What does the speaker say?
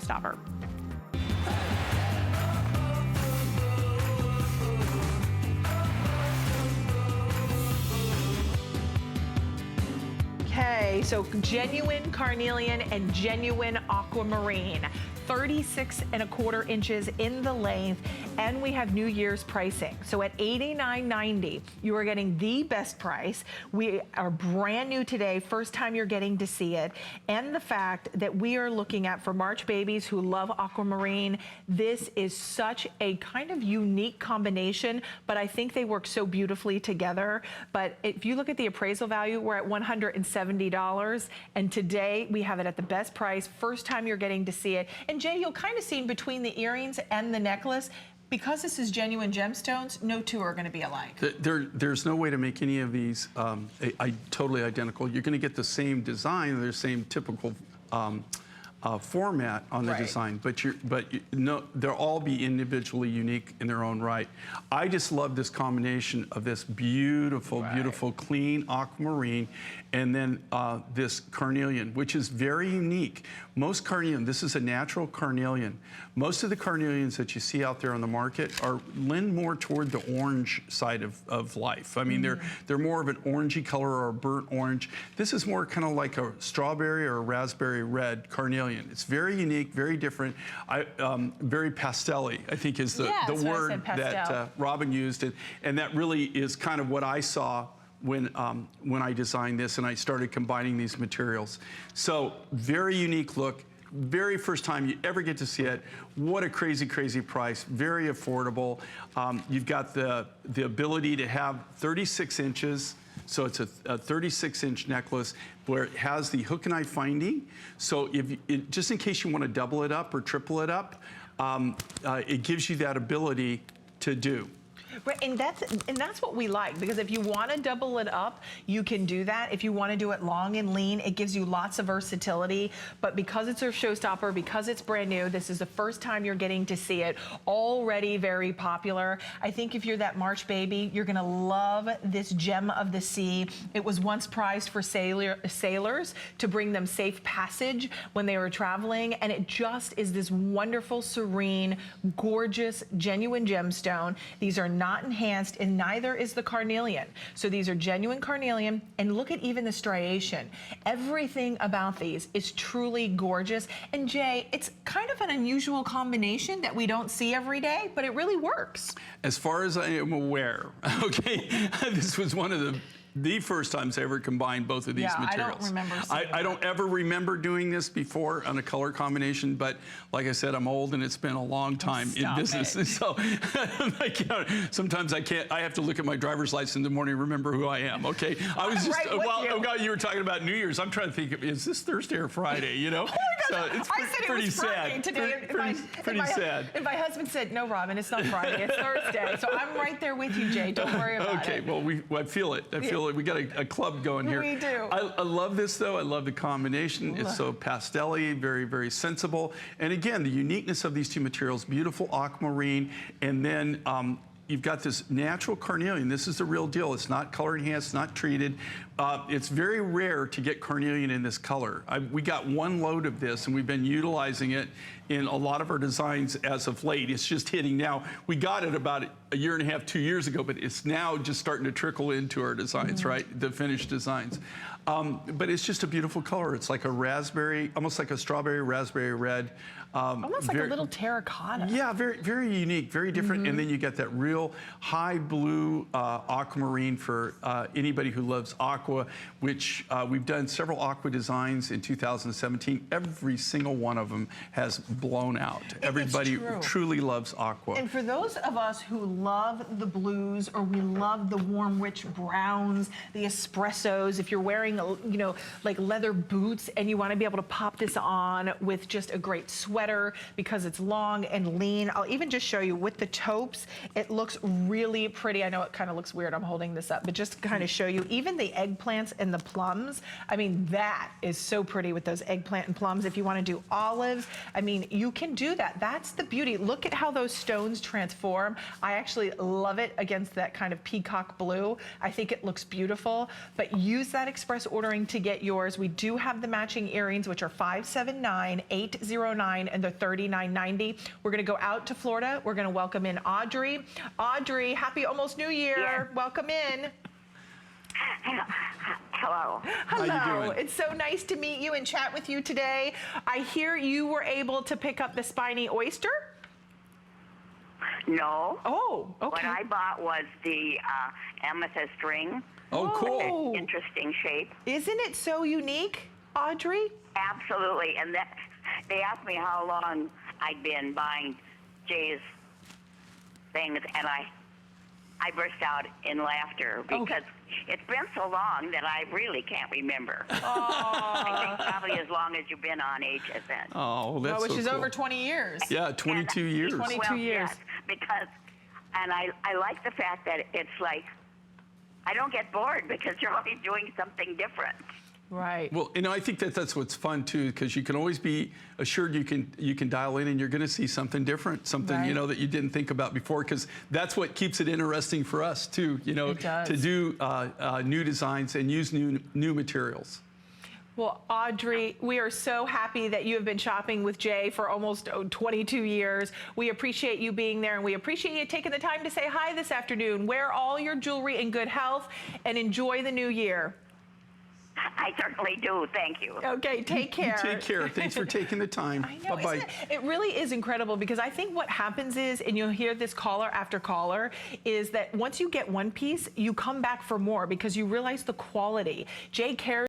showstopper. Okay, so genuine carnelian and genuine aquamarine. 36¼ inches in the length, and we have New Year's pricing. So at $89.90, you are getting the best price. We are brand new today, first time you're getting to see it, and the fact that we are looking at, for March babies who love aquamarine, this is such a kind of unique combination, but I think they work so beautifully together. But if you look at the appraisal value, we're at $170, and today we have it at the best price, first time you're getting to see it. And Jay, you'll kind of see between the earrings and the necklace, because this is genuine gemstones, no two are going to be alike. There's no way to make any of these totally identical. You're going to get the same design, the same typical format on the design, but no, they'll all be individually unique in their own right. I just love this combination of this beautiful, beautiful, clean aquamarine, and then this carnelian, which is very unique. Most carnelian, this is a natural carnelian. Most of the carnelians that you see out there on the market are lean more toward the orange side of life. I mean, they're more of an orangey color or a burnt orange. This is more kind of like a strawberry or a raspberry red carnelian. It's very unique, very different, very pastel-y, I think is the word that Robin used. And that really is kind of what I saw when I designed this and I started combining these materials. So very unique look. Very first time you ever get to see it. What a crazy, crazy price. Very affordable. You've got the ability to have 36 inches. So it's a 36-inch necklace where it has the hook and eye finding. So just in case you want to double it up or triple it up, it gives you that ability to do. Right, and that's what we like, because if you want to double it up, you can do that. If you want to do it long and lean, it gives you lots of versatility. But because it's a showstopper, because it's brand new, this is the first time you're getting to see it, already very popular. I think if you're that March baby, you're going to love this gem of the sea. It was once prized for sailors to bring them safe passage when they were traveling, and it just is this wonderful, serene, gorgeous, genuine gemstone. These are not enhanced, and neither is the carnelian. So these are genuine carnelian, and look at even the striation. Everything about these is truly gorgeous. And Jay, it's kind of an unusual combination that we don't see every day, but it really works. As far as I am aware, okay, this was one of the first times I ever combined both of these materials. I don't remember seeing I don't ever remember doing this before on a color combination, but like I said, I'm old and it's been a long time in business. And so sometimes I can't, I have to look at my driver's license in the morning and remember who I am, okay? I was just, you were talking about New Year's. I'm trying to think, is this Thursday or Friday, you know? Oh my so God, it's I said pretty it was Friday sad. Today. Pretty sad. And my husband said, no, Robin, it's not Friday, it's Thursday. So I'm right there with you, Jay. Don't worry about it. Okay, well, I feel it. I feel it. We got a club going here. We do. I love this, though. I love the combination. It's so pastel-y, very, very sensible. And again, the uniqueness of these two materials, beautiful aquamarine, and then you've got this natural carnelian. This is the real deal. It's not color enhanced, not treated. It's very rare to get carnelian in this color. We got one load of this, and we've been utilizing it in a lot of our designs as of late. It's just hitting now. We got it about a year and a half, 2 years ago, but it's now just starting to trickle into our designs, right? The finished designs. But it's just a beautiful color. It's like a raspberry, almost like a strawberry, raspberry red. Almost like a little terracotta. Yeah, very, very unique, very different. And then you get that real high blue aquamarine for anybody who loves aqua, which we've done several aqua designs in 2017. Every single one of them has blown out. Everybody truly loves aqua. And for those of us who love the blues, or we love the warm, rich browns, the espressos, if you're wearing, you know, like leather boots and you want to be able to pop this on with just a great sweater because it's long and lean. I'll even just show you with the taupes, it looks really pretty. I know it kind of looks weird, I'm holding this up, but just to kind of show you, even the eggplants and the plums, I mean, that is so pretty with those eggplant and plums. If you want to do olives, I mean, you can do that. That's the beauty. Look at how those stones transform. I actually love it against that kind of peacock blue. I think it looks beautiful, but use that express ordering to get yours. We do have the matching earrings, which are $579, $809, and they're $39.90. We're gonna go out to Florida. We're gonna welcome in Audrey. Audrey, happy almost New Year. Yeah. Welcome in. Hello. Hello. How you doing? It's so nice to meet you and chat with you today. I hear you were able to pick up the spiny oyster. No. Oh, okay. What I bought was the amethyst ring. Oh, cool. Interesting shape. Isn't it so unique, Audrey? Absolutely. And that they asked me how long I'd been buying Jay's things, and I burst out in laughter because it's been so long that I really can't remember. I think probably as long as you've been on HSN. Oh, that's Which so is cool. over 20 years. Yeah, 22 years. 22 years. Yes, because, and I like the fact that it's like, I don't get bored because you're always doing something different. Right. Well, I think that's what's fun too, because you can always be assured you can dial in and you're going to see something different, something Right. that you didn't think about before, because that's what keeps it interesting for us too. It does. To do new designs and use new materials. Well, Audrey, we are so happy that you have been shopping with Jay for almost 22 years. We appreciate you being there, and we appreciate you taking the time to say hi this afternoon. Wear all your jewelry in good health and enjoy the new year. I certainly do. Thank you. Okay, take care. You take care. Thanks for taking the time. I know, Bye-bye. isn't it really is incredible, because I think what happens is, and you'll hear this caller after caller, is that once you get one piece, you come back for more because you realize the quality. Jay cares